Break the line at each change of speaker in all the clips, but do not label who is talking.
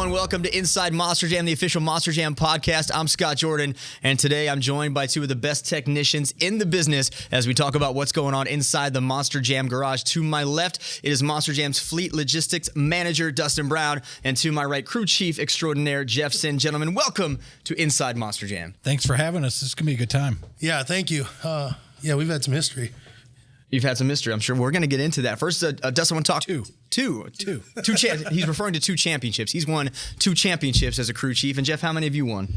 everyone? Welcome to Inside Monster Jam, the official Monster Jam podcast. I'm Scott Jordan, and today I'm joined by two of the best technicians in the business as we talk about what's going on inside the Monster Jam garage. To my left, it is Monster Jam's fleet logistics manager, Dustin Brown, and to my right, crew chief extraordinaire, Jeff Sinn. Gentlemen, welcome to Inside Monster Jam.
Thanks for having us. This is going to be a good time.
Yeah, thank you. We've had some history.
You've had some history. I'm sure we're going to get into that. First, Dustin, want to talk
Two.
He's referring to 2 championships. He's won 2 championships as a crew chief. And Jeff, how many have you won?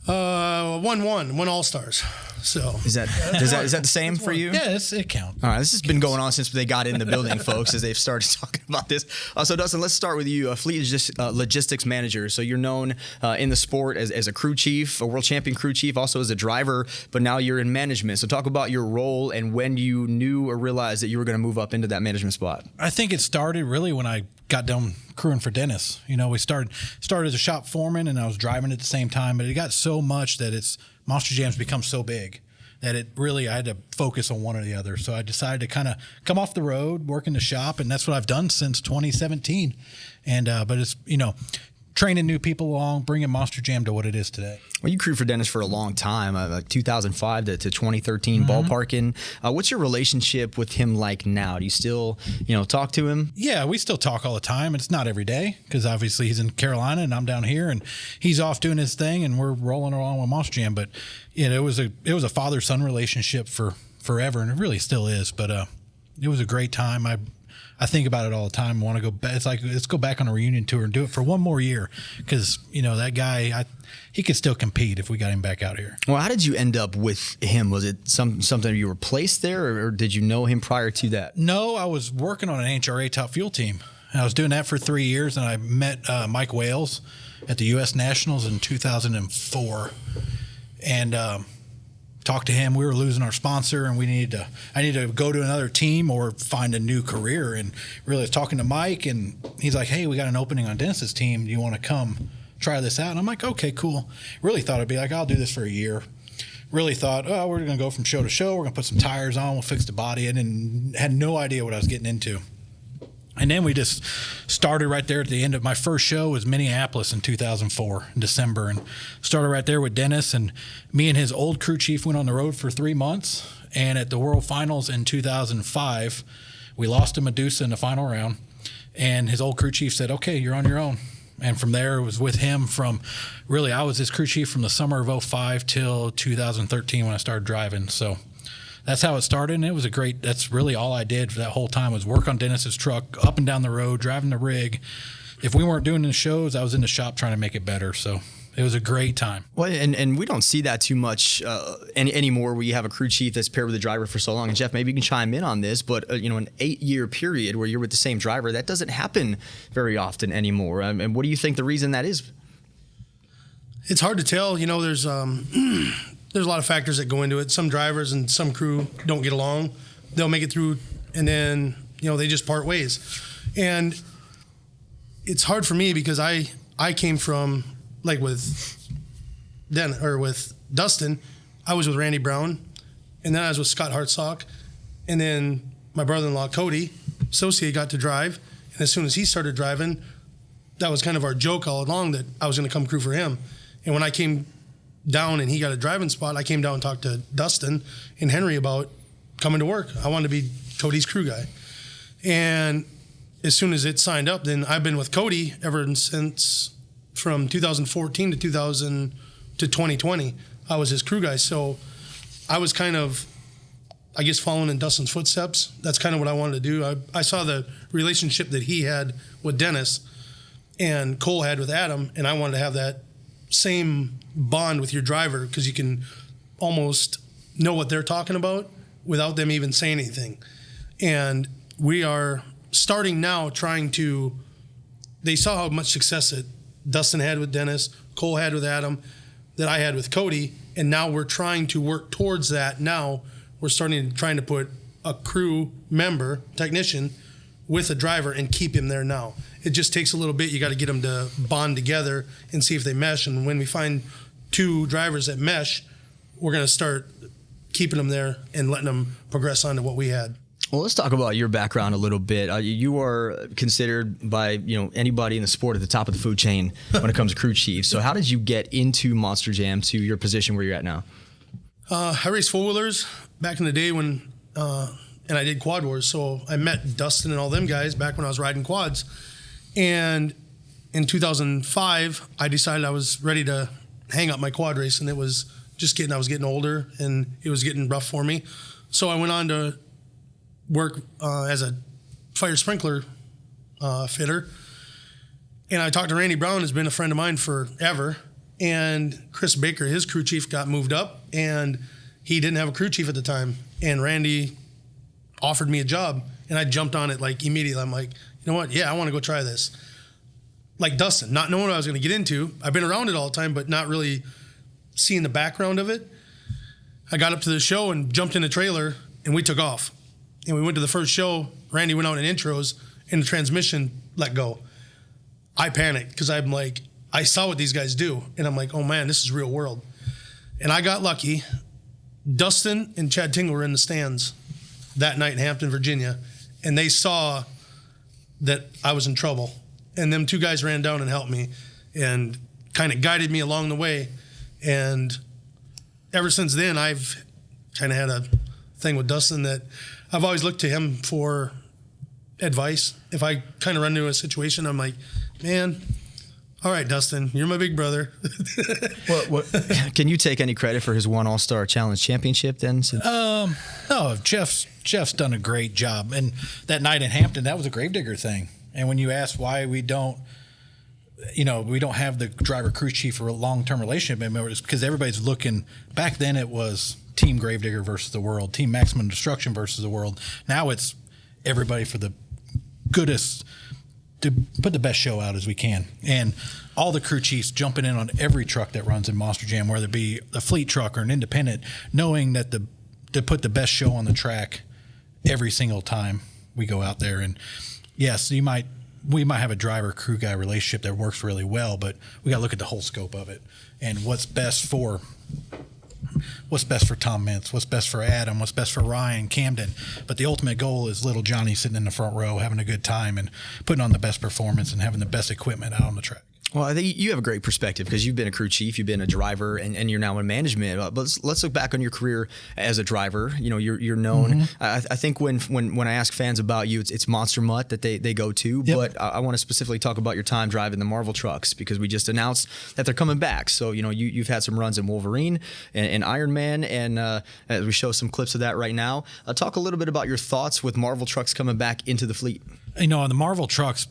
One All-Stars. So
is that the same for you?
Yeah, it counts.
All right, this has been going on since they got in the building, folks, as they've started talking about this. So, Dustin, let's start with you, a fleet logistics manager. So you're known in the sport as a crew chief, a world champion crew chief, also as a driver, but now you're in management. So talk about your role and when you knew or realized that you were going to move up into that management spot.
I think it started really when I got done crewing for Dennis. You know, we started as a shop foreman, and I was driving at the same time, but it got so much that Monster Jam's become so big that I had to focus on one or the other. So I decided to kind of come off the road, work in the shop, and that's what I've done since 2017. And but it's, training new people along, bringing Monster Jam to what it is today.
Well, you crewed for Dennis for a long time, like 2005 to 2013 ballparking. What's your relationship with him like now? Do you still, talk to him?
Yeah, we still talk all the time. It's not every day because obviously he's in Carolina and I'm down here, and he's off doing his thing, and we're rolling along with Monster Jam. But it was a father-son relationship for forever, and it really still is. But it was a great time. I think about it all the time. I want to go back. It's like, let's go back on a reunion tour and do it for one more year because, that guy, he could still compete if we got him back out here.
Well, how did you end up with him? Was it something you were placed there, or did you know him prior to that?
No, I was working on an NHRA top fuel team. I was doing that for 3 years, and I met Mike Wales at the U.S. Nationals in 2004. And talked to him. We were losing our sponsor, and I needed to go to another team or find a new career. And really, I was talking to Mike, and he's like, "Hey, we got an opening on Dennis's team. Do you want to come try this out?" And I'm like, "Okay, cool." Really thought it'd be like, I'll do this for a year. Really thought, we're going to go from show to show. We're going to put some tires on. We'll fix the body. And had no idea what I was getting into. And then we just started right there at the end of my first show was Minneapolis in 2004, in December, and started right there with Dennis. And me and his old crew chief went on the road for 3 months. And at the World Finals in 2005, we lost to Medusa in the final round. And his old crew chief said, "Okay, you're on your own." And from there, it was with him I was his crew chief from the summer of 2005 till 2013 when I started driving. So that's how it started, and it was that's really all I did for that whole time was work on Dennis's truck, up and down the road, driving the rig. If we weren't doing the shows, I was in the shop trying to make it better, so it was a great time.
Well, and we don't see that too much anymore where you have a crew chief that's paired with a driver for so long. And Jeff, maybe you can chime in on this, but an 8-year period where you're with the same driver, that doesn't happen very often anymore. And what do you think the reason that is?
It's hard to tell. There's a lot of factors that go into it. Some drivers and some crew don't get along. They'll make it through, and then they just part ways. And it's hard for me because I came from, like with Dustin, I was with Randy Brown, and then I was with Scott Hartsock, and then my brother-in-law Cody, associate, got to drive, and as soon as he started driving, that was kind of our joke all along that I was going to come crew for him. And when I came down and he got a driving spot, I came down and talked to Dustin and Henry about coming to work. I wanted to be Cody's crew guy. And as soon as it signed up, then I've been with Cody ever since from 2014 to 2020. I was his crew guy. So I was kind of, I guess, following in Dustin's footsteps. That's kind of what I wanted to do. I saw the relationship that he had with Dennis and Cole had with Adam, and I wanted to have that same bond with your driver because you can almost know what they're talking about without them even saying anything. And we are starting now they saw how much success that Dustin had with Dennis, Cole had with Adam, that I had with Cody, and now we're trying to work towards that. Now we're trying to put a crew member, technician, with a driver and keep him there now. It just takes a little bit. You got to get them to bond together and see if they mesh. And when we find 2 drivers that mesh, we're going to start keeping them there and letting them progress on to what we had.
Well, let's talk about your background a little bit. You are considered by anybody in the sport at the top of the food chain when it comes to crew chief. So how did you get into Monster Jam to your position where you're at now?
I raced four-wheelers back in the day when, and I did quad wars. So I met Dustin and all them guys back when I was riding quads. And in 2005, I decided I was ready to hang up my quad race, and it was I was getting older and it was getting rough for me. So I went on to work as a fire sprinkler fitter. And I talked to Randy Brown, who's been a friend of mine forever. And Chris Baker, his crew chief, got moved up, and he didn't have a crew chief at the time. And Randy offered me a job, and I jumped on it like immediately. I'm like, you know what? Yeah, I want to go try this. Like Dustin, not knowing what I was going to get into. I've been around it all the time, but not really seeing the background of it. I got up to the show and jumped in a trailer, and we took off. And we went to the first show. Randy went out in intros, and the transmission let go. I panicked because I'm like, I saw what these guys do, and I'm like, oh man, this is real world. And I got lucky. Dustin and Chad Tingle were in the stands that night in Hampton, Virginia, and they saw that I was in trouble. And them two guys ran down and helped me and kind of guided me along the way. And ever since then, I've kind of had a thing with Dustin that I've always looked to him for advice. If I kind of run into a situation, I'm like, man, all right, Dustin, you're my big brother.
What can you take any credit for his one All-Star Challenge championship then?
No, Jeff's done a great job. And that night in Hampton, that was a gravedigger thing. And when you ask why we don't have the driver crew chief for a long-term relationship, it's because everybody's looking. Back then it was Team Gravedigger versus the world, Team Maximum Destruction versus the world. Now it's everybody for the goodest, to put the best show out as we can. And all the crew chiefs jumping in on every truck that runs in Monster Jam, whether it be a fleet truck or an independent, knowing that to put the best show on the track every single time we go out there. And yes, we might have a driver crew guy relationship that works really well, but we got to look at the whole scope of it and what's best for Tom Mintz, what's best for Adam, what's best for Ryan, Camden. But the ultimate goal is little Johnny sitting in the front row having a good time and putting on the best performance and having the best equipment out on the track.
Well, I think you have a great perspective because you've been a crew chief, you've been a driver, and you're now in management. But let's look back on your career as a driver. You're known. Mm-hmm. I think when I ask fans about you, it's Monster Mutt that they go to. Yep. But I want to specifically talk about your time driving the Marvel trucks because we just announced that they're coming back. So you've had some runs in Wolverine and Iron Man, and we show some clips of that right now. Talk a little bit about your thoughts with Marvel trucks coming back into the fleet.
The Marvel trucks,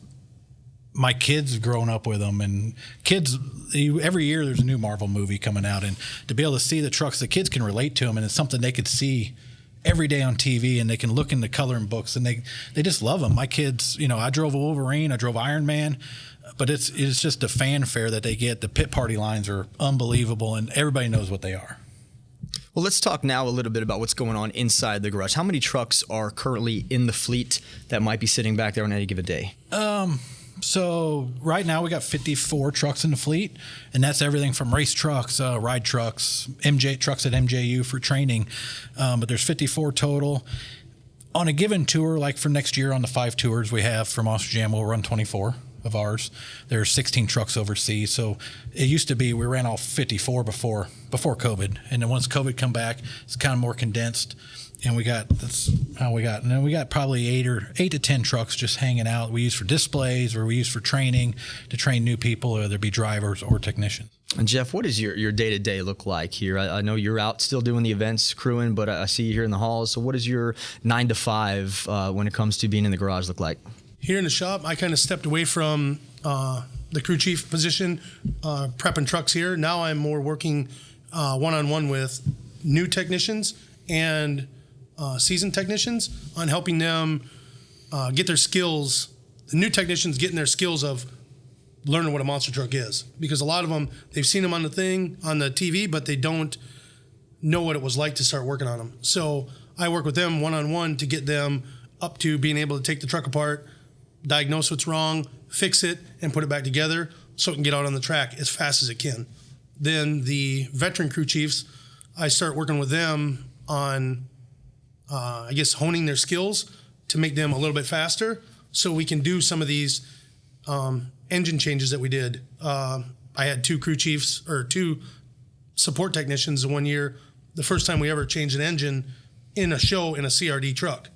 my kids have grown up with them, and kids, every year there's a new Marvel movie coming out, and to be able to see the trucks, the kids can relate to them, and it's something they could see every day on TV, and they can look in the coloring books, and they just love them. My kids, I drove a Wolverine, I drove Iron Man, but it's just the fanfare that they get. The pit party lines are unbelievable, and everybody knows what they are.
Well, let's talk now a little bit about what's going on inside the garage. How many trucks are currently in the fleet that might be sitting back there on any given day?
So right now we got 54 trucks in the fleet, and that's everything from race trucks, ride trucks, MJ trucks at MJU for training. But there's 54 total. On a given tour, like for next year on the 5 tours we have for Monster Jam, we'll run 24 of ours. There's 16 trucks overseas. So it used to be we ran all 54 before COVID. And then once COVID come back, it's kind of more condensed. And that's how we got. And then we got probably 8 to 10 trucks just hanging out. We use for displays or we use for training to train new people, whether it be drivers or technicians.
And Jeff, what does your day-to-day look like here? I know you're out still doing the events, crewing, but I see you here in the halls. So what does your 9 to 5 when it comes to being in the garage look like?
Here in the shop, I kind of stepped away from the crew chief position, prepping trucks here. Now I'm more working one-on-one with new technicians and seasoned technicians on helping them get their skills, the new technicians getting their skills of learning what a monster truck is. Because a lot of them, they've seen them on the TV, but they don't know what it was like to start working on them. So I work with them one-on-one to get them up to being able to take the truck apart, diagnose what's wrong, fix it, and put it back together so it can get out on the track as fast as it can. Then the veteran crew chiefs, I start working with them on I guess, honing their skills to make them a little bit faster so we can do some of these engine changes that we did. I had two crew chiefs or two support technicians 1 year, the first time we ever changed an engine in a show in a CRD truck.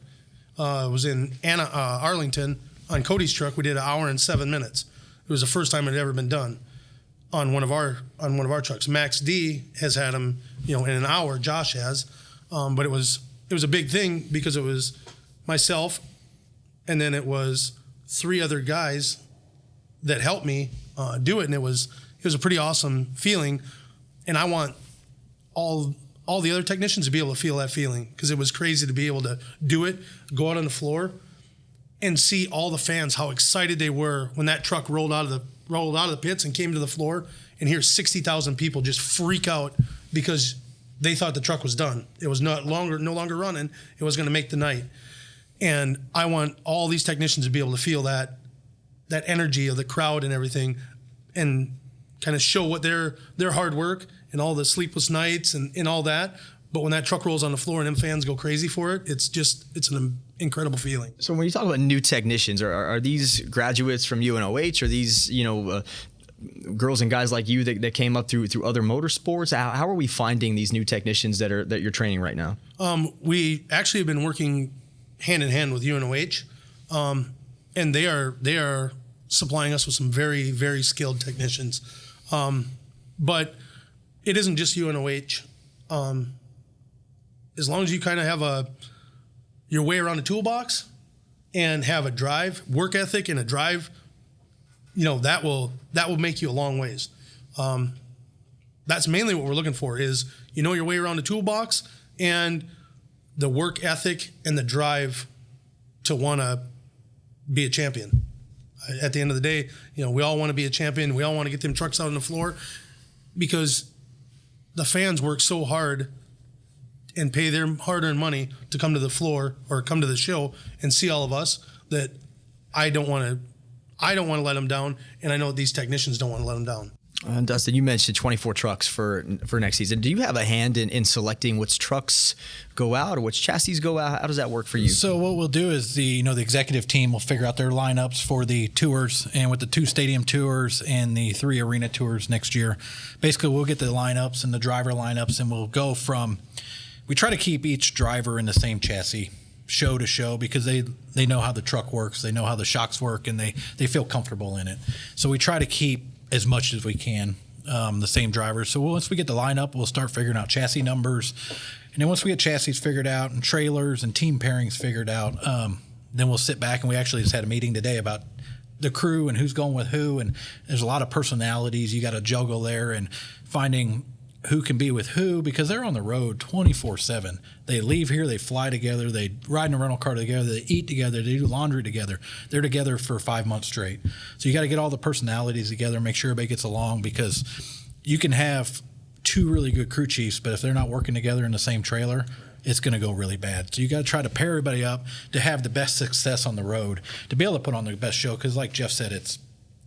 It was in Arlington on Cody's truck. We did 1 hour and 7 minutes. It was the first time it had ever been done on one of our trucks. Max D has had them, in an hour. Josh has, but it was a big thing because it was myself, and then it was 3 other guys that helped me do it, and it was a pretty awesome feeling. And I want all the other technicians to be able to feel that feeling, because it was crazy to be able to do it, go out on the floor, and see all the fans how excited they were when that truck rolled out of the pits and came to the floor, and hear 60,000 people just freak out because they thought the truck was done. It was no longer running. It was going to make the night. And I want all these technicians to be able to feel that energy of the crowd and everything, and kind of show what their hard work and all the sleepless nights and all that. But when that truck rolls on the floor and them fans go crazy for it, it's an incredible feeling.
So when you talk about new technicians, are these graduates from UNOH? Are these, girls and guys like you that came up through other motorsports? How are we finding these new technicians that you're training right now?
We actually have been working hand in hand with UNOH, and they are supplying us with some very, very skilled technicians. But it isn't just UNOH. As long as you kind of have your way around the toolbox and have a work ethic and a drive, that will make you a long ways. That's mainly what we're looking for is, your way around the toolbox and the work ethic and the drive to want to be a champion. At the end of the day, we all want to be a champion. We all want to get them trucks out on the floor, because the fans work so hard and pay their hard-earned money to come to the floor or come to the show and see all of us, that I don't want to let them down, and I know these technicians don't want to let them down.
Dustin, you mentioned 24 trucks for next season. Do you have a hand in selecting which trucks go out or which chassis go out? How does that work for you?
So what we'll do is the executive team will figure out their lineups for the tours, and with the 2 stadium tours and the 3 arena tours next year, basically we'll get the lineups and the driver lineups, and we'll go from. We try to keep each driver in the same chassis show to show, because they know how the truck works, they know how the shocks work, and they feel comfortable in it. So we try to keep as much as we can the same drivers. So once we get the lineup, we'll start figuring out chassis numbers, and then once we get chassis figured out and trailers and team pairings figured out, then we'll sit back, and we actually just had a meeting today about the crew and who's going with who, and there's a lot of personalities you got to juggle there, and finding who can be with who, because they're on the road 24/7. They leave here, they fly together, they ride in a rental car together, they eat together, they do laundry together. They're together for 5 months straight. So you got to get all the personalities together, make sure everybody gets along, because you can have 2 really good crew chiefs, but if they're not working together in the same trailer, it's going to go really bad. So you got to try to pair everybody up to have the best success on the road, to be able to put on the best show, because like Jeff said,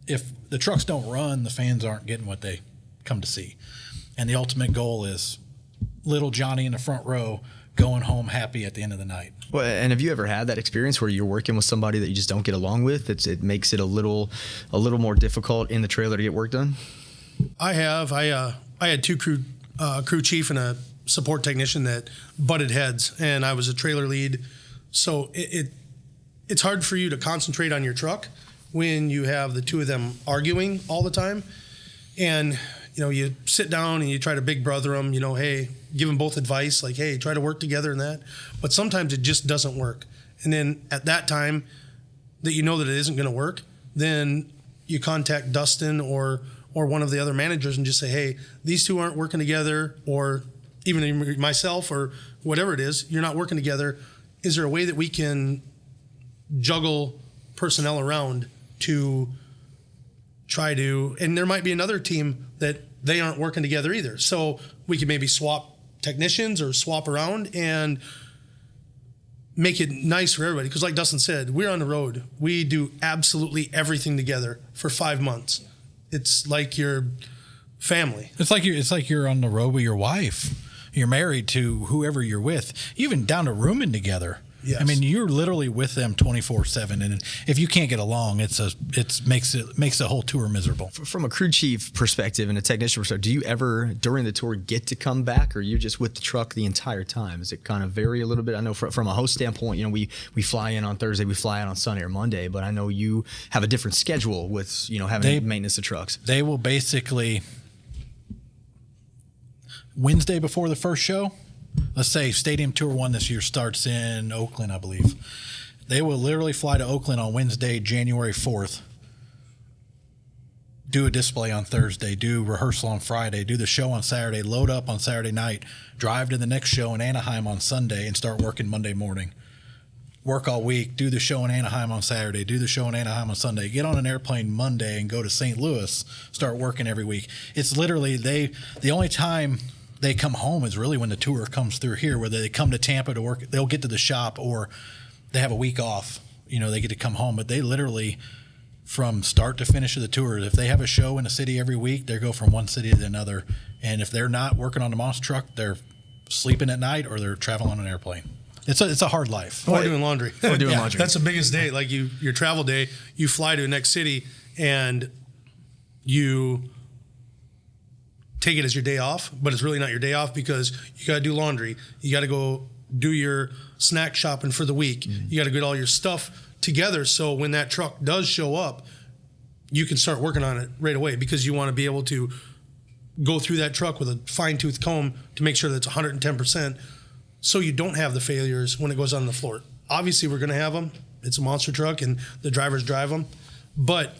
if the trucks don't run, the fans aren't getting what they come to see. And the ultimate goal is little Johnny in the front row going home happy at the end of the night.
Well, and have you ever had that experience where you're working with somebody that you just don't get along with? It makes it a little more difficult in the trailer to get work done?
I have. I had 2 crew chief and a support technician that butted heads, and I was a trailer lead. So it's hard for you to concentrate on your truck when you have the 2 of them arguing all the time. And you sit down and you try to big brother them, hey, give them both advice, like, hey, try to work together and that. But sometimes it just doesn't work. And then at that time that that it isn't going to work, then you contact Dustin or one of the other managers and just say, hey, these 2 aren't working together, or even myself or whatever it is, you're not working together. Is there a way that we can juggle personnel around to try to, and there might be another team that they aren't working together either. So we could maybe swap technicians or swap around and make it nice for everybody. Because like Dustin said, we're on the road. We do absolutely everything together for 5 months. It's like your family.
It's like you're on the road with your wife. You're married to whoever you're with, even down to rooming together.
Yes.
I mean, you're literally with them 24/7, and if you can't get along, it makes the whole tour miserable.
From a crew chief perspective and a technician perspective, do you ever during the tour get to come back, or are you just with the truck the entire time? Does it kind of vary a little bit? I know from a host standpoint, you know, we fly in on Thursday, we fly out on Sunday or Monday, but I know you have a different schedule with, you know, having maintenance of trucks.
They will basically Wednesday before the first show. Let's say Stadium Tour 1 this year starts in Oakland, I believe. They will literally fly to Oakland on Wednesday, January 4th, do a display on Thursday, do rehearsal on Friday, do the show on Saturday, load up on Saturday night, drive to the next show in Anaheim on Sunday, and start working Monday morning. Work all week, do the show in Anaheim on Saturday, do the show in Anaheim on Sunday, get on an airplane Monday and go to St. Louis, start working every week. It's literally the only time they come home is really when the tour comes through here, whether they come to Tampa to work, they'll get to the shop, or they have a week off, you know, they get to come home. But they literally, from start to finish of the tour, if they have a show in a city every week, they go from one city to another. And if they're not working on the monster truck, they're sleeping at night or they're traveling on an airplane. It's a hard life.
Or doing laundry.
Or doing laundry.
That's the biggest day. Like your travel day, you fly to the next city and you take it as your day off, but it's really not your day off because you got to do laundry. You got to go do your snack shopping for the week. You got to get all your stuff together. So when that truck does show up, you can start working on it right away because you want to be able to go through that truck with a fine tooth comb to make sure that it's 110%. So you don't have the failures when it goes on the floor. Obviously we're going to have them. It's a monster truck and the drivers drive them, but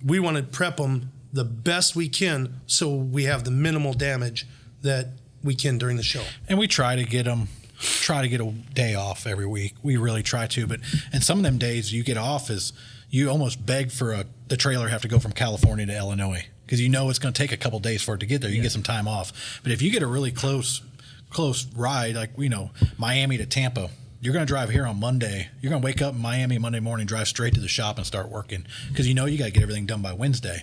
we want to prep them the best we can so we have the minimal damage that we can during the show.
And we try to get a day off every week. We really try to, and some of them days you get off is you almost beg for the trailer have to go from California to Illinois because you know it's going to take a couple days for it to get there. You can get some time off. But if you get a really close ride, like, you know, Miami to Tampa, you're going to drive here on Monday. You're going to wake up in Miami Monday morning, drive straight to the shop and start working because you know you got to get everything done by Wednesday.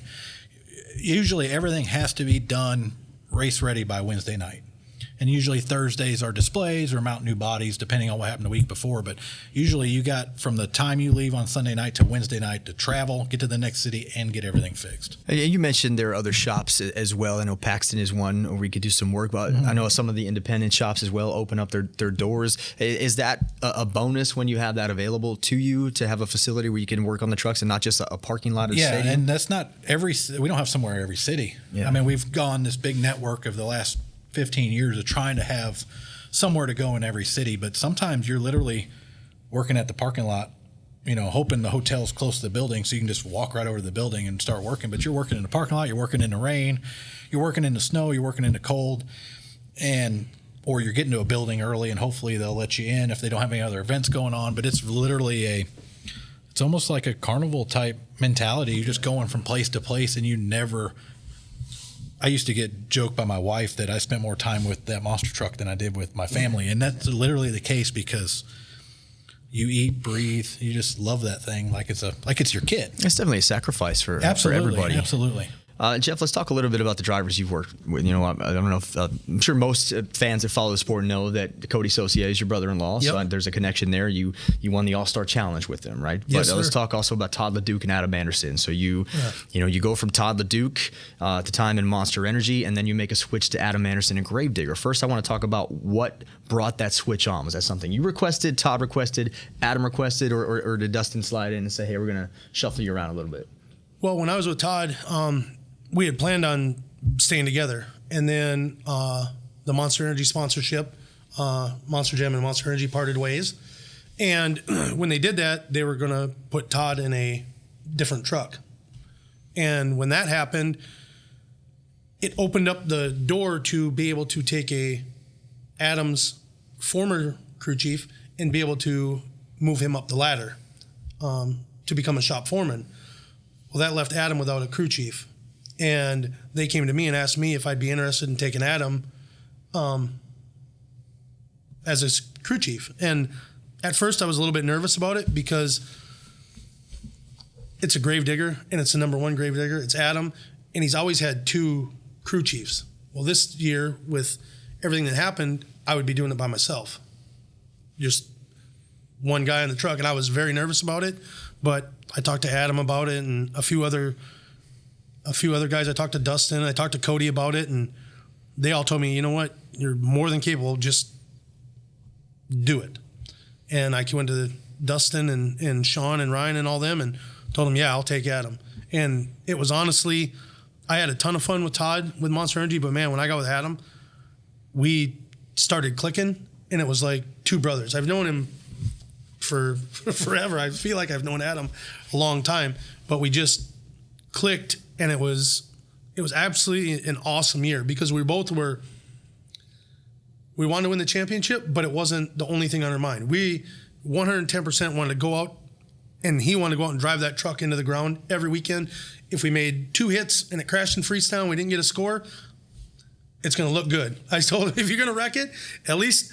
Usually everything has to be done race ready by Wednesday night. And usually Thursdays are displays or mount new bodies, depending on what happened the week before. But usually you got from the time you leave on Sunday night to Wednesday night to travel, get to the next city, and get everything fixed.
You mentioned there are other shops as well. I know Paxton is one where we could do some work, but I know some of the independent shops as well open up their doors. Is that a bonus when you have that available to you to have a facility where you can work on the trucks and not just a parking lot or stadium?
And that's not we don't have somewhere in every city. Yeah. I mean, we've gone this big network of the last 15 years of trying to have somewhere to go in every city, but sometimes you're literally working at the parking lot, you know, hoping the hotel's close to the building so you can just walk right over to the building and start working. But you're working in the parking lot, you're working in the rain, you're working in the snow, you're working in the cold, or you're getting to a building early and hopefully they'll let you in if they don't have any other events going on. But it's literally it's almost like a carnival type mentality. You're just going from place to place and I used to get joked by my wife that I spent more time with that monster truck than I did with my family. And that's literally the case because you eat, breathe, you just love that thing like it's your kid.
It's definitely a sacrifice for everybody.
Absolutely.
Jeff, let's talk a little bit about the drivers you've worked with. You know, I don't know if I'm sure most fans that follow the sport know that Cody Saucier is your brother-in-law. Yep. So there's a connection there. You won the All-Star Challenge with them, right?
Yes,
but let's talk also about Todd LeDuc and Adam Anderson. So you go from Todd LeDuc at the time in Monster Energy, and then you make a switch to Adam Anderson and Gravedigger. First, I want to talk about what brought that switch on. Was that something you requested, Todd requested, Adam requested, or did Dustin slide in and say, hey, we're going to shuffle you around a little bit?
Well, when I was with Todd, we had planned on staying together. And then the Monster Energy sponsorship, Monster Jam and Monster Energy parted ways. And when they did that, they were going to put Todd in a different truck. And when that happened, it opened up the door to be able to take Adam's former crew chief and be able to move him up the ladder to become a shop foreman. Well, that left Adam without a crew chief. And they came to me and asked me if I'd be interested in taking Adam as his crew chief. And at first I was a little bit nervous about it because it's a Gravedigger and it's the number one Gravedigger. It's Adam. And he's always had two crew chiefs. Well, this year with everything that happened, I would be doing it by myself. Just one guy in the truck. And I was very nervous about it, but I talked to Adam about it and a few other guys. I talked to Dustin, I talked to Cody about it, and they all told me, you know what, you're more than capable, just do it. And I went to Dustin and Sean and Ryan and all them and told them, yeah, I'll take Adam. And it was honestly, I had a ton of fun with Todd with Monster Energy, but man, when I got with Adam, we started clicking, and it was like two brothers. I've known him for forever. I feel like I've known Adam a long time, but we just clicked, and it was absolutely an awesome year because we wanted to win the championship, but it wasn't the only thing on our mind. We 110% wanted to go out, and he wanted to go out and drive that truck into the ground every weekend. If we made 2 hits and it crashed in freestyle and we didn't get a score, it's going to look good. I told him, if you're going to wreck it, at least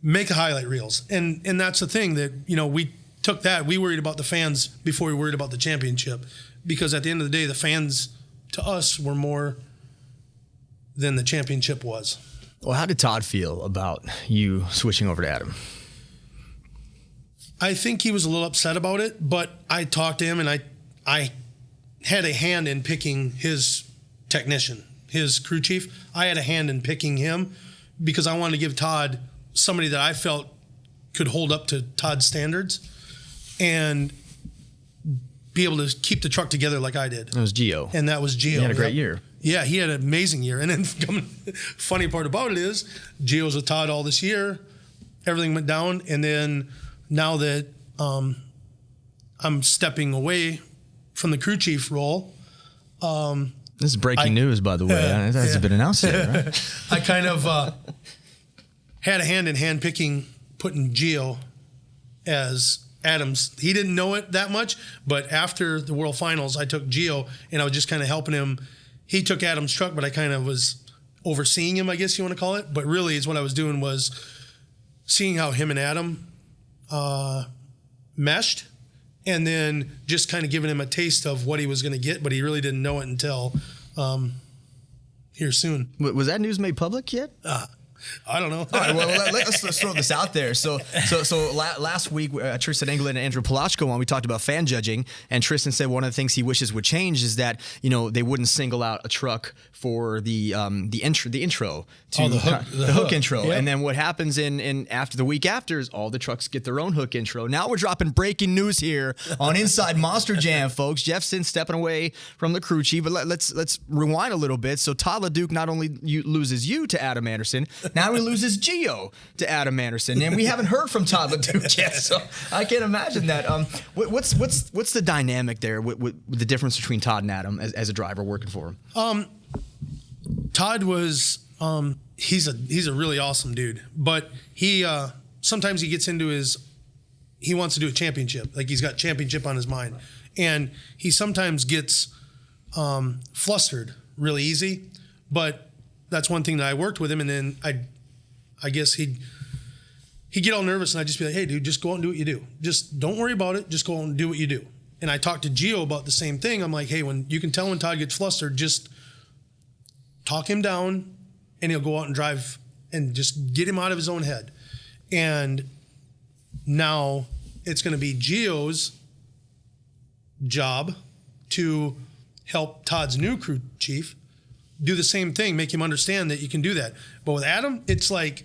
make highlight reels. And that's the thing that, we took that. We worried about the fans before we worried about the championship, because at the end of the day, the fans to us were more than the championship was.
Well, how did Todd feel about you switching over to Adam?
I think he was a little upset about it, but I talked to him, and I had a hand in picking his technician, his crew chief. I had a hand in picking him because I wanted to give Todd somebody that I felt could hold up to Todd's standards and be able to keep the truck together like I did.
It was Gio.
And that was Gio.
He had a great year.
Yeah, he had an amazing year. And then funny part about it is Gio's with Todd all this year. Everything went down. And then now that I'm stepping away from the crew chief role.
This is breaking news, by the way. It hasn't been announced yet, right?
I kind of had a hand in hand picking, putting Gio as Adams. He didn't know it that much, but after the World Finals, I took Gio, and I was just kind of helping him. He took Adam's truck, but I kind of was overseeing him, I guess you want to call it. But really, is what I was doing was seeing how him and Adam meshed, and then just kind of giving him a taste of what he was going to get, but he really didn't know it until here soon.
Was that news made public yet?
I don't know.
All right, well, let's throw this out there. So last week, Tristan England and Andrew Palachko on, we talked about fan judging, and Tristan said one of the things he wishes would change is that they wouldn't single out a truck for the intro to
the
hook intro,
yep.
And then what happens in after the week after is all the trucks get their own hook intro. Now we're dropping breaking news here on Inside Monster Jam, folks. Jeff Sinn stepping away from the crew chief, but let's rewind a little bit. So Todd LeDuc not only loses you to Adam Anderson. Now he loses Gio to Adam Anderson, and we haven't heard from Todd LeDuc yet, so I can't imagine that. What's the dynamic there with the difference between Todd and Adam as a driver working for him?
Todd was he's a really awesome dude, but he sometimes he gets into he wants to do a championship, like he's got championship on his mind, and he sometimes gets flustered really easy, but that's one thing that I worked with him, and then I guess he'd get all nervous, and I'd just be like, hey, dude, just go out and do what you do. Just don't worry about it. Just go out and do what you do. And I talked to Gio about the same thing. I'm like, hey, when you can tell when Todd gets flustered, just talk him down, and he'll go out and drive and just get him out of his own head. And now it's going to be Gio's job to help Todd's new crew chief do the same thing, make him understand that you can do that. But with Adam, it's like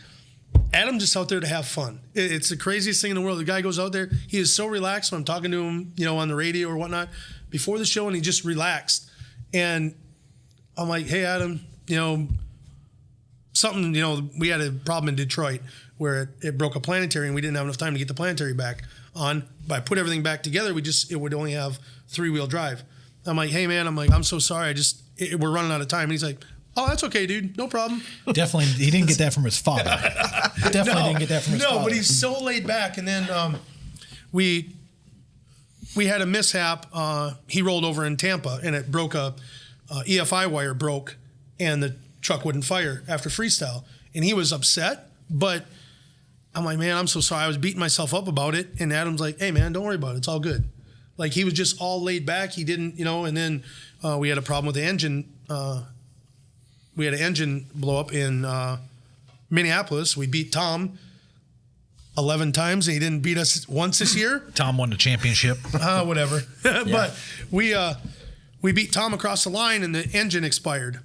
Adam's just out there to have fun. It's the craziest thing in the world. The guy goes out there, he is so relaxed when I'm talking to him, on the radio or whatnot, before the show, and he just relaxed. And I'm like, hey, Adam, something, we had a problem in Detroit where it broke a planetary, and we didn't have enough time to get the planetary back on. But I put everything back together, it would only have 3-wheel drive. I'm like, hey, man, I'm so sorry. We're running out of time. And he's like, oh, that's okay, dude. No problem.
Definitely, he didn't get that from his father. Didn't get that from his father.
No, but he's so laid back. And then we had a mishap. He rolled over in Tampa, and it broke EFI wire broke, and the truck wouldn't fire after freestyle. And he was upset, but I'm like, man, I'm so sorry. I was beating myself up about it. And Adam's like, hey, man, don't worry about it. It's all good. Like, he was just all laid back. He didn't, and then we had a problem with the engine. We had an engine blow up in Minneapolis, we beat Tom 11 times, and he didn't beat us once this year.
Tom won the championship.
Whatever. But we beat Tom across the line, and the engine expired.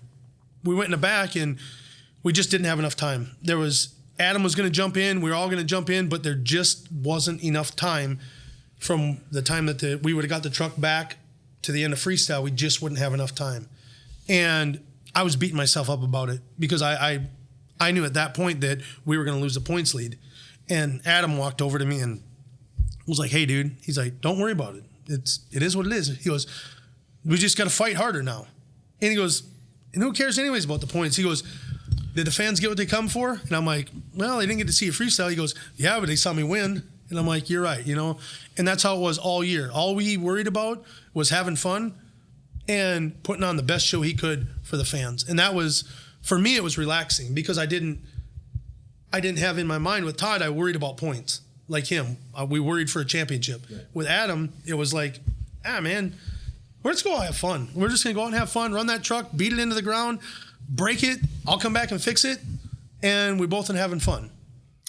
We went in the back, and we just didn't have enough time. Adam was going to jump in. We were all going to jump in, but there just wasn't enough time from the time that we would have got the truck back to the end of freestyle. We just wouldn't have enough time. And I was beating myself up about it because I knew at that point that we were going to lose the points lead. And Adam walked over to me and was like, hey, dude. He's like, don't worry about it. It is what it is. He goes, we just got to fight harder now. And he goes, and who cares anyways about the points? He goes, did the fans get what they come for? And I'm like, well, they didn't get to see a freestyle. He goes, yeah, but they saw me win. And I'm like, you're right, And that's how it was all year. All we worried about was having fun and putting on the best show he could for the fans. And that was, for me, it was relaxing because I didn't have in my mind with Todd, I worried about points like him. We worried for a championship. Right. With Adam, it was like, man, we're just going to have fun. We're just going to go out and have fun, run that truck, beat it into the ground, break it. I'll come back and fix it. And we both are having fun.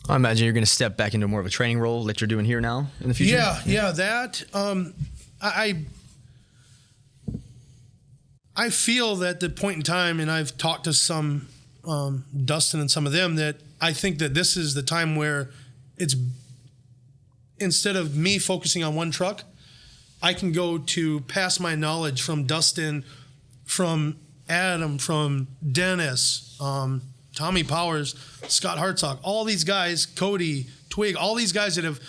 I imagine you're going to step back into more of a training role that you're doing here now in the future.
Yeah, that. I feel that the point in time, and I've talked to some Dustin and some of them, that I think that this is the time where it's, instead of me focusing on one truck, I can go to pass my knowledge from Dustin, from Adam, from Dennis, Tommy Powers, Scott Hartsock, all these guys, Cody, Twig, all these guys that have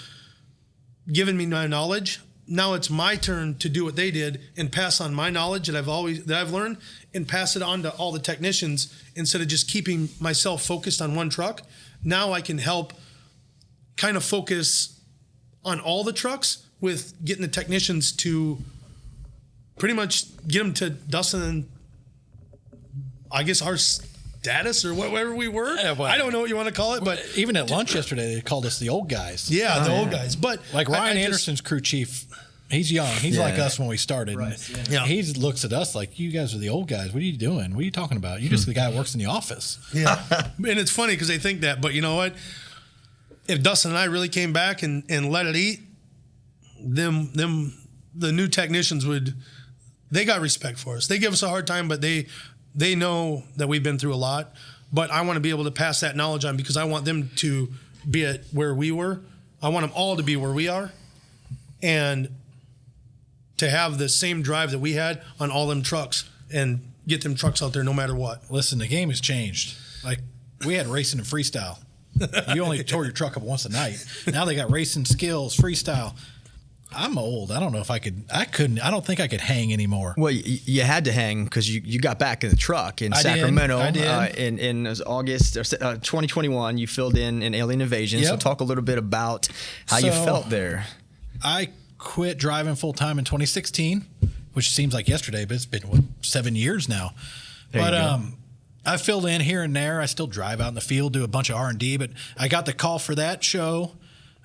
given me my knowledge. Now it's my turn to do what they did and pass on my knowledge that I've learned and pass it on to all the technicians instead of just keeping myself focused on one truck. Now I can help kind of focus on all the trucks with getting the technicians to pretty much get them to Dustin and I guess our status or whatever we were.
Yeah, well,
I don't know what you want to call it, but
even at lunch yesterday, they called us the old guys.
Yeah, the old guys. But
like Ryan Anderson's crew chief, he's young. He's like us when we started.
Right. Yeah.
He looks at us like, you guys are the old guys. What are you doing? What are you talking about? You're just the guy that works in the office.
Yeah. And it's funny because they think that, but you know what? If Dustin and I really came back and let it eat, them the new technicians they got respect for us. They give us a hard time, but they know that we've been through a lot. But I want to be able to pass that knowledge on because I want them to be at where we were. I want them all to be where we are and to have the same drive that we had on all them trucks and get them trucks out there no matter what.
Listen, the game has changed. Like, we had racing and freestyle. You only tore your truck up once a night. Now they got racing, skills, freestyle. I'm old. I don't know if I don't think I could hang anymore.
Well, you had to hang because you got back in the truck in Sacramento.
I did.
In August 2021, you filled in Alien Invasion.
Yep.
So talk a little bit about how you felt there.
I quit driving full time in 2016, which seems like yesterday, but it's been 7 years now. I filled in here and there. I still drive out in the field, do a bunch of R&D, but I got the call for that show.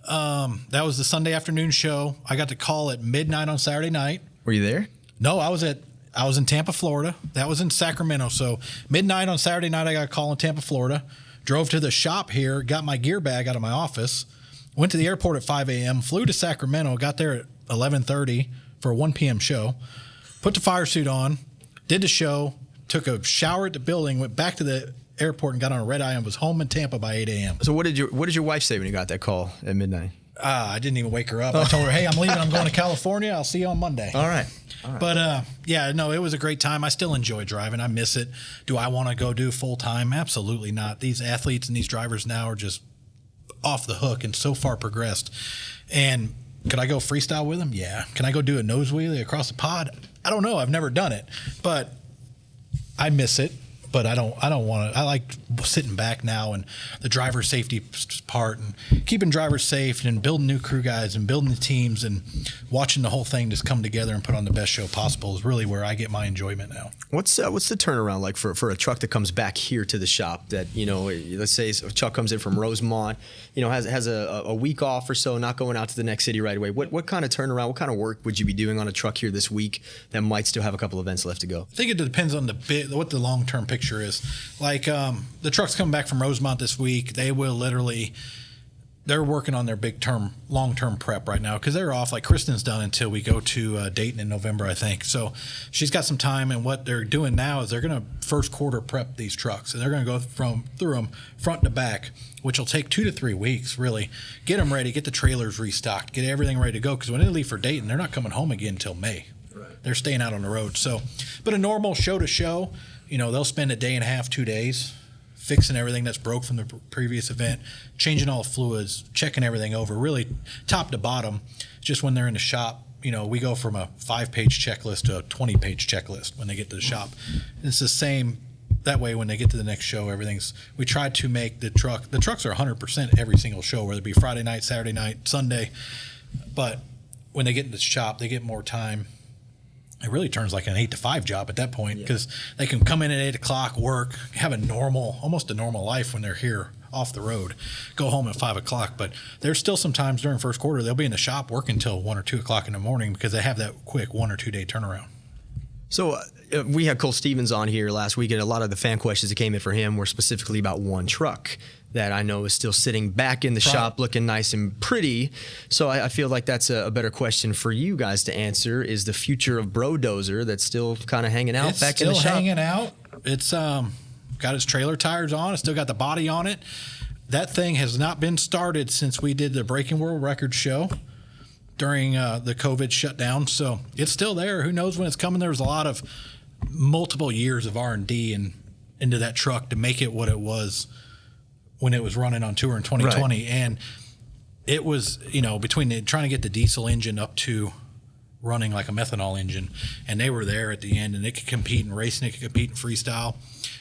That was the Sunday afternoon show. I got the call at midnight on Saturday night.
Were you there?
No, I was in Tampa, Florida. That was in Sacramento. So midnight on Saturday night, I got a call in Tampa, Florida. Drove to the shop here, got my gear bag out of my office, went to the airport at 5 a.m., flew to Sacramento, got there at 11:30 for a 1 p.m. show, put the fire suit on, did the show, took a shower at the building, went back to the airport and got on a red eye and was home in Tampa by 8 a.m.
So what did your wife say when you got that call at midnight?
I didn't even wake her up. I told her, hey, I'm leaving. I'm going to California. I'll see you on Monday.
All right.
But, it was a great time. I still enjoy driving. I miss it. Do I want to go do full time? Absolutely not. These athletes and these drivers now are just off the hook and so far progressed. And could I go freestyle with them? Yeah. Can I go do a nose wheelie across the pod? I don't know. I've never done it. But I miss it. But I don't want to. I like sitting back now and the driver safety part and keeping drivers safe and building new crew guys and building the teams and watching the whole thing just come together and put on the best show possible is really where I get my enjoyment now.
What's the turnaround like for a truck that comes back here to the shop that, let's say a truck comes in from Rosemont, has a week off or so, not going out to the next city right away. What kind of turnaround, what kind of work would you be doing on a truck here this week that might still have a couple events left to go?
I think it depends on what the long-term picture picture is. Like the truck's coming back from Rosemont this week. They will literally, they're working on their long-term prep right now because they're off. Like Kristen's done until we go to Dayton in November, I think. So she's got some time, and what they're doing now is they're going to first quarter prep these trucks, and they're going to go through them front to back, which will take 2 to 3 weeks, really. Get them ready, get the trailers restocked, get everything ready to go, because when they leave for Dayton, they're not coming home again until May. Right. They're staying out on the road. So, but a normal show to show, they'll spend a day and a half, 2 days, fixing everything that's broke from the previous event, changing all the fluids, checking everything over, really top to bottom. Just when they're in the shop, we go from a 5-page checklist to a 20-page checklist when they get to the shop. And it's the same that way when they get to the next show. We try to make the trucks are 100% every single show, whether it be Friday night, Saturday night, Sunday. But when they get in the shop, they get more time. It really turns like an 8 to 5 job at that point, because they can come in at 8 o'clock, work, have almost a normal life when they're here off the road, go home at 5 o'clock. But there's still some times during first quarter they'll be in the shop working until 1 or 2 o'clock in the morning because they have that quick 1 or 2 day turnaround.
So we had Cole Stevens on here last week, and a lot of the fan questions that came in for him were specifically about one truck that I know is still sitting back in the shop looking nice and pretty. So I feel like that's a better question for you guys to answer, is the Future of Bro Dozer that's still kind of hanging out back in the shop.
It's still hanging out. It's got its trailer tires on. It's still got the body on it. That thing has not been started since we did the Breaking World Record show during the COVID shutdown. So it's still there. Who knows when it's coming? There was a lot of multiple years of R&D into that truck to make it what it was when it was running on tour in 2020. Right. And it was, between trying to get the diesel engine up to running like a methanol engine, and they were there at the end, and it could compete in racing, it could compete in freestyle,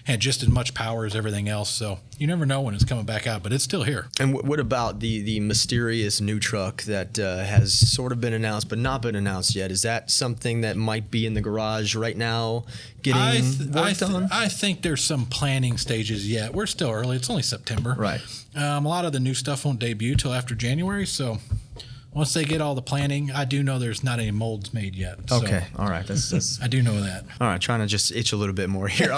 had just as much power as everything else. So you never know when it's coming back out, but it's still here.
And what about the mysterious new truck that has sort of been announced but not been announced yet? Is that something that might be in the garage right now getting worked on?
I think there's some planning stages yet. We're still early. It's only September.
Right.
A lot of the new stuff won't debut till after January, so once they get all the planning, I do know there's not any molds made yet.
Okay, all right. That's
I do know that.
All right, trying to just itch a little bit more here.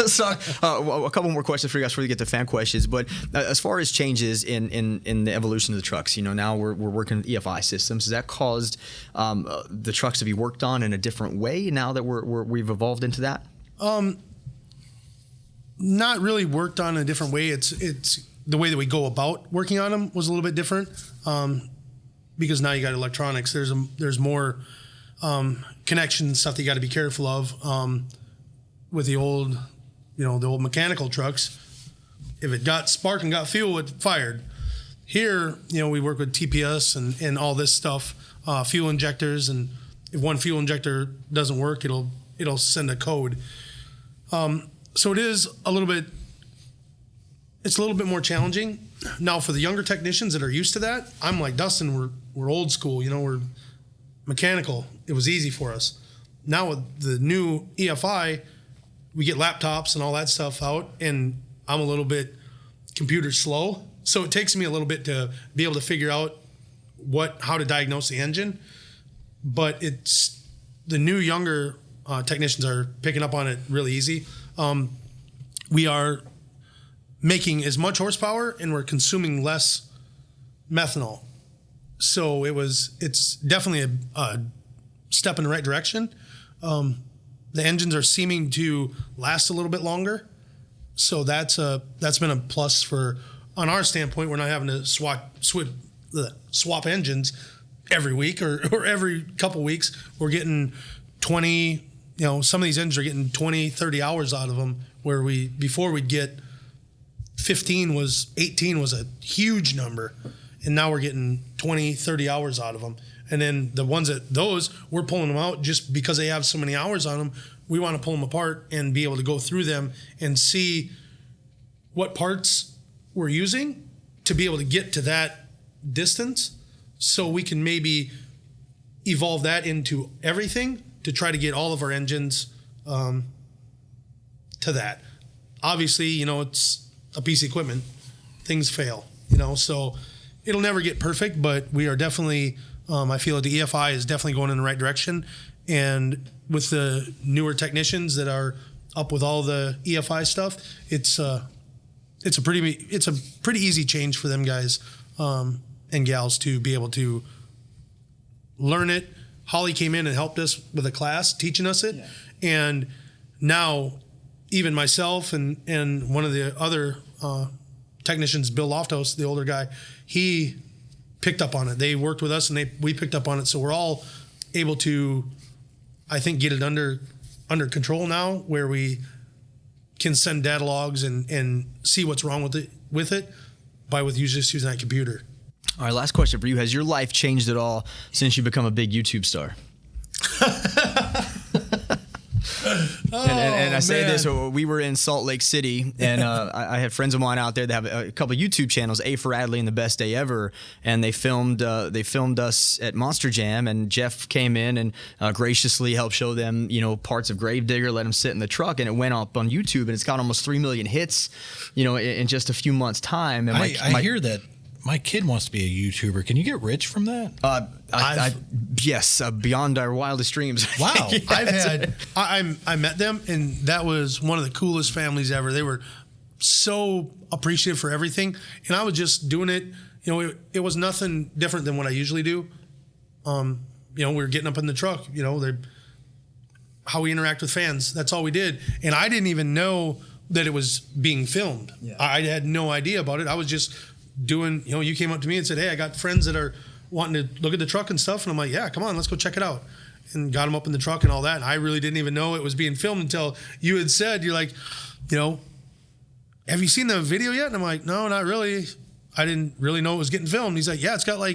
So, a couple more questions for you guys before we get to fan questions. But as far as changes in the evolution of the trucks, now we're working with EFI systems. Has that caused the trucks to be worked on in a different way now that we've evolved into that?
Not really worked on in a different way. It's the way that we go about working on them was a little bit different. Because now you got electronics, there's more connection stuff that you got to be careful of. With the old mechanical trucks, if it got spark and got fuel, it fired. Here, we work with TPS and all this stuff, fuel injectors, and if one fuel injector doesn't work, it'll send a code. So it is a little bit. It's a little bit more challenging. Now, for the younger technicians that are used to that, I'm like Dustin, we're old school, we're mechanical. It was easy for us. Now with the new EFI, we get laptops and all that stuff out, and I'm a little bit computer slow. So it takes me a little bit to be able to figure out how to diagnose the engine. But it's the new younger technicians are picking up on it really easy. We are making as much horsepower, and we're consuming less methanol. So it's definitely a step in the right direction. The engines are seeming to last a little bit longer. So that's been a plus on our standpoint. We're not having to swap engines every week or every couple weeks. We're getting 20, some of these engines are getting 20, 30 hours out of them, where before we'd get 18 was a huge number, and now we're getting 20, 30 hours out of them. And then the ones we're pulling them out just because they have so many hours on them. We want to pull them apart and be able to go through them and see what parts we're using to be able to get to that distance, so we can maybe evolve that into everything to try to get all of our engines to that. Obviously, it's a piece of equipment, things fail, so it'll never get perfect, but we are definitely, I feel like the EFI is definitely going in the right direction. And with the newer technicians that are up with all the EFI stuff, it's a pretty easy change for them guys and gals to be able to learn it. Holly came in and helped us with a class teaching us it. Yeah. And now even myself and one of the other technicians, Bill Lofthouse, the older guy, he picked up on it. They worked with us and we picked up on it. So we're all able to, I think, get it under control now, where we can send data logs and see what's wrong with it by just using that computer.
All right, last question for you. Has your life changed at all since you become a big YouTube star? And I say this, we were in Salt Lake City, and I had friends of mine out there that have a couple of YouTube channels, A for Adley and The Best Day Ever, and they filmed us at Monster Jam, and Jeff came in and graciously helped show them, parts of Gravedigger, let them sit in the truck, and it went up on YouTube, and it's got almost 3 million hits, in just a few months' time. And
I hear that. My kid wants to be a YouTuber. Can you get rich from that?
Yes, beyond our wildest dreams.
Wow.
I met them, and that was one of the coolest families ever. They were so appreciative for everything, and I was just doing it. It was nothing different than what I usually do. We were getting up in the truck. How we interact with fans. That's all we did, and I didn't even know that it was being filmed. Yeah. I had no idea about it. I was just doing, you came up to me and said, hey, I got friends that are wanting to look at the truck and stuff. And I'm like, yeah, come on, let's go check it out. And got them up in the truck and all that. And I really didn't even know it was being filmed until you had said, you're like, have you seen the video yet? And I'm like, no, not really. I didn't really know it was getting filmed. He's like, yeah, it's got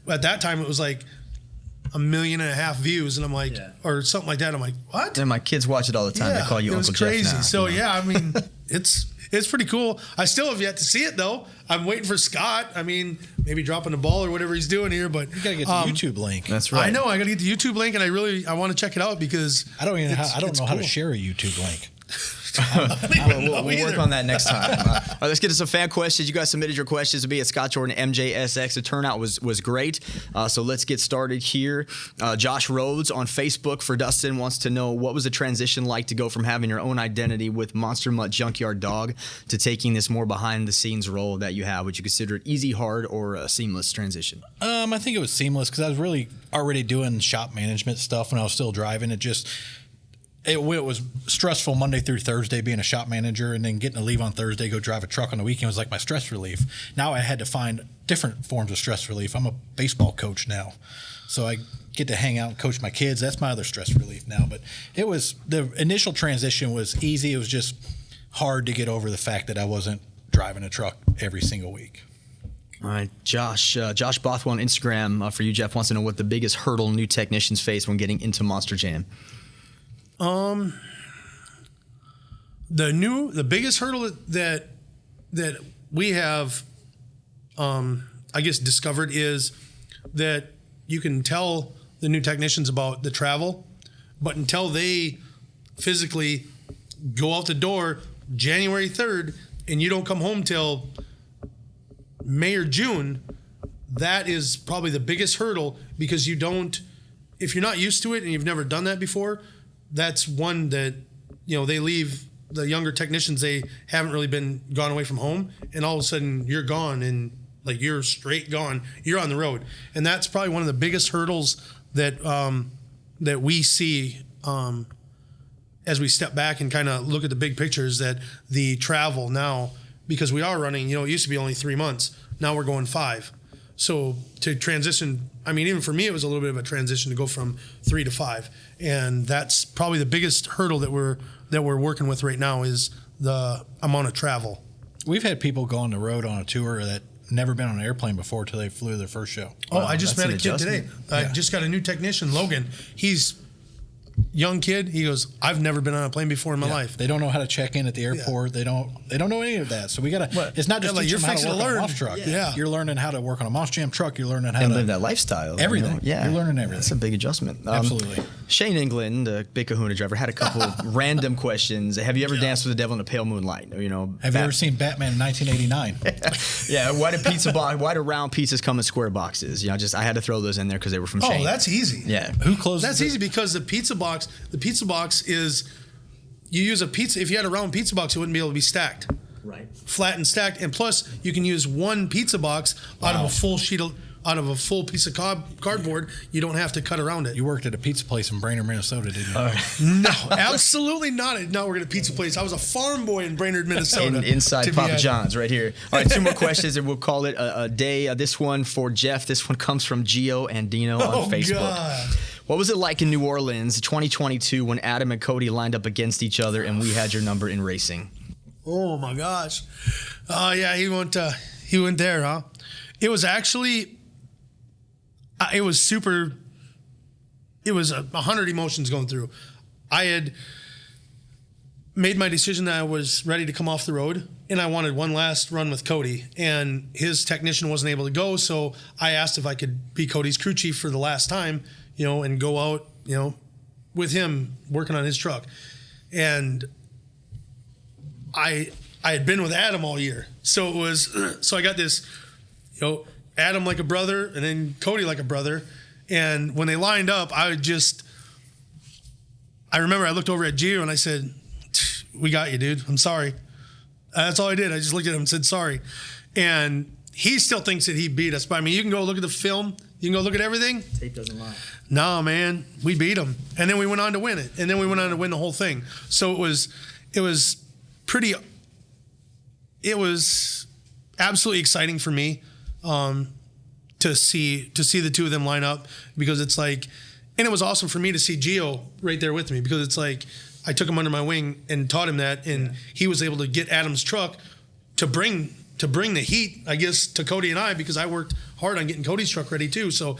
at that time it was 1.5 million views. And I'm like, or something like that. I'm like, what?
And my kids watch it all the time.
Yeah,
they call you Uncle Jeff now.
It was crazy. So yeah, I mean, it's pretty cool. I still have yet to see it though. I'm waiting for Scott. I mean, maybe dropping the ball or whatever he's doing here, but
you gotta get the YouTube link.
That's right.
I know. I gotta get the YouTube link, and I want to check it out because
I don't know how to share a YouTube link.
We'll work on that next time. All right, let's get to some fan questions. You guys submitted your questions to me at Scott Jordan MJSX. The turnout was great. So let's get started here. Josh Rhodes on Facebook for Dustin wants to know, what was the transition like to go from having your own identity with Monster Mutt Junkyard Dog to taking this more behind the scenes role that you have? Would you consider it easy, hard, or a seamless transition?
I think it was seamless because I was really already doing shop management stuff when I was still driving. It was stressful Monday through Thursday being a shop manager, and then getting to leave on Thursday, go drive a truck on the weekend was like my stress relief. Now I had to find different forms of stress relief. I'm a baseball coach now, so I get to hang out and coach my kids. That's my other stress relief now. But the initial transition was easy. It was just hard to get over the fact that I wasn't driving a truck every single week.
All right, Josh Bothwell on Instagram for you, Jeff, wants to know what the biggest hurdle new technicians face when getting into Monster Jam.
The biggest hurdle that we have, I guess, discovered is that you can tell the new technicians about the travel, but until they physically go out the door January 3rd and you don't come home till May or June, that is probably the biggest hurdle, because if you're not used to it and you've never done that before, that's one that, they leave. The younger technicians, they haven't really been gone away from home, and all of a sudden you're gone, and you're straight gone. You're on the road, and that's probably one of the biggest hurdles that that we see as we step back and kind of look at the big picture. Is that the travel now, because we are running, it used to be only 3 months. Now we're going 5. So to transition, I mean, even for me, it was a little bit of a transition to go from 3 to 5. And that's probably the biggest hurdle that we're working with right now, is the amount of travel.
We've had people go on the road on a tour that never been on an airplane before till they flew their first show.
Oh, wow, I just met a kid today. I just got a new technician, Logan. He's young kid. He goes, I've never been on a plane before in my life.
They don't know how to check in at the airport. Yeah. They don't know any of that. So we got to, it's not just teaching them how to work on a MOS truck.
Yeah.
You're learning how to work on a MOS Jam truck. You're learning how to
live that lifestyle.
Everything.
Yeah.
You're learning everything.
That's a big adjustment.
Absolutely.
Shane England, the big kahuna driver, had a couple of random questions. Have you ever danced with the devil in a pale moonlight?
Have you ever seen Batman in 1989?
Yeah. Why do round pizzas come in square boxes? I had to throw those in there because they were from Shane.
Oh, that's easy.
Yeah.
Who closes?
That's easy because the pizza box is, you use a pizza. If you had a round pizza box, it wouldn't be able to be stacked.
Right.
Flat and stacked, and plus you can use one pizza box out of a full piece of cardboard. You don't have to cut around it.
You worked at a pizza place in Brainerd, Minnesota, didn't you?
No, absolutely not. Not working at a pizza place. I was a farm boy in Brainerd, Minnesota.
Inside Papa John's, right here. All right, 2 more questions, and we'll call it a day. This one for Jeff. This one comes from Gio and Dino on Facebook. God. What was it like in New Orleans, 2022, when Adam and Cody lined up against each other and we had your number in racing?
Oh my gosh! Yeah, he went there, huh? It was actually, it was super. It was 100 emotions going through. I had made my decision that I was ready to come off the road, and I wanted one last run with Cody. And his technician wasn't able to go, so I asked if I could be Cody's crew chief for the last time, and go out, with him working on his truck. And I had been with Adam all year, so it was. So I got this, Adam like a brother, and then Cody like a brother. And when they lined up, I remember I looked over at Gio and I said, "We got you, dude. I'm sorry." That's all I did. I just looked at him and said sorry. And he still thinks that he beat us. But I mean, you can go look at the film. You can go look at everything.
Tape doesn't lie.
No, man, we beat him, and then we went on to win it, and then we went on to win the whole thing. So it was pretty. It was absolutely exciting for me to see the two of them line up, because it's like, and it was awesome for me to see Gio right there with me, because it's like I took him under my wing and taught him that, and he was able to get Adam's truck to bring the heat, I guess, to Cody and I, because I worked hard on getting Cody's truck ready too. So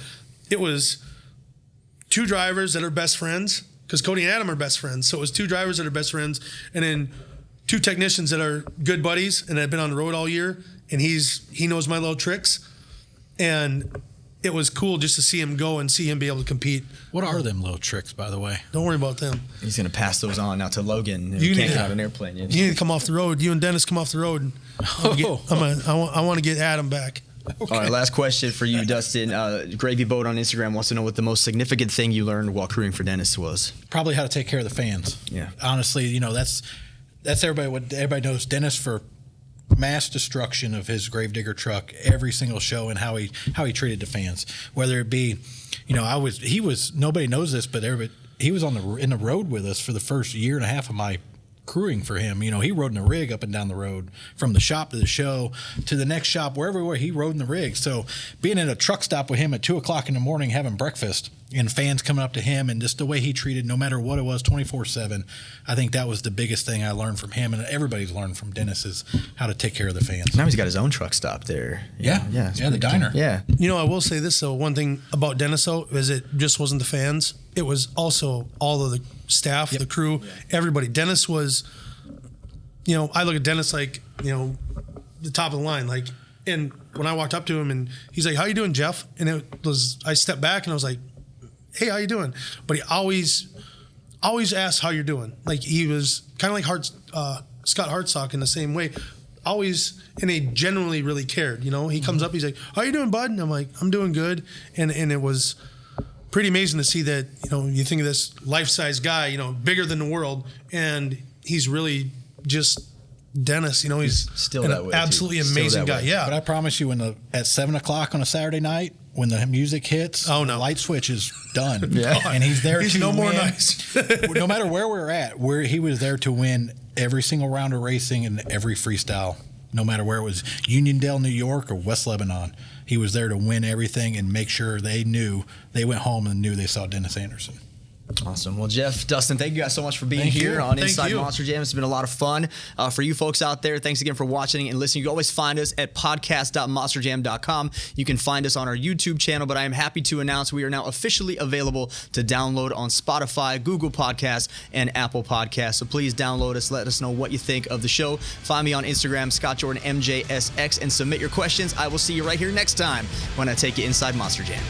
it was 2 drivers that are best friends, because Cody and Adam are best friends. So it was 2 drivers that are best friends, and then 2 technicians that are good buddies and have been on the road all year, and he knows my little tricks. And it was cool just to see him go and see him be able to compete.
What are them little tricks, by the way?
Don't worry about them.
He's going to pass those on now to Logan. You can't get out of an airplane.
You need to come off the road. You and Dennis come off the road. And I want to get Adam back.
Okay. All right, last question for you, Dustin. Gravy Boat on Instagram wants to know what the most significant thing you learned while crewing for Dennis was.
Probably how to take care of the fans.
Yeah.
Honestly, that's everybody. What everybody knows Dennis for mass destruction of his Gravedigger truck every single show, and how he treated the fans. Whether it be, he was nobody knows this, but he was in the road with us for the first year and a half of my crewing for him. He rode in a rig up and down the road from the shop to the show to the next shop, wherever he rode in the rig. So being at a truck stop with him at 2:00 in the morning having breakfast, and fans coming up to him, and just the way he treated no matter what it was 24/7, I think that was the biggest thing I learned from him, and everybody's learned from Dennis, is how to take care of the fans.
Now he's got his own truck stop there.
Yeah, the diner.
Cool. Yeah.
I will say this though. One thing about Dennis though is it just wasn't the fans. It was also all of the staff, the crew, everybody. Dennis was, I look at Dennis like, the top of the line. Like, and when I walked up to him and he's like, "How you doing, Jeff?" And I stepped back and I was like, "Hey, how you doing?" But he always asked how you're doing. Like, he was kind of like Scott Hartsock in the same way. Always, and he genuinely really cared. He comes up, he's like, "How you doing, bud?" And I'm like, "I'm doing good." And it was pretty amazing to see that, you think of this life-size guy, bigger than the world, and he's really just Dennis. He's
still
an
that way,
absolutely amazing guy. Yeah.
But I promise you, at 7:00 on a Saturday night, when the music hits,
the
light switch is done.
Yeah.
And he's there
he's
to
no
win.
more nice.
No matter where we're at, he was there to win every single round of racing and every freestyle, no matter where it was, Uniondale, New York, or West Lebanon. He was there to win everything and make sure they went home and knew they saw Dennis Anderson.
Awesome. Well, Jeff, Dustin, thank you guys so much for being here on Inside Monster Jam. It's been a lot of fun. For you folks out there, thanks again for watching and listening. You can always find us at podcast.monsterjam.com. You can find us on our YouTube channel, but I am happy to announce we are now officially available to download on Spotify, Google Podcasts, and Apple Podcasts. So please download us. Let us know what you think of the show. Find me on Instagram, ScottJordanMJSX, and submit your questions. I will see you right here next time when I take you Inside Monster Jam.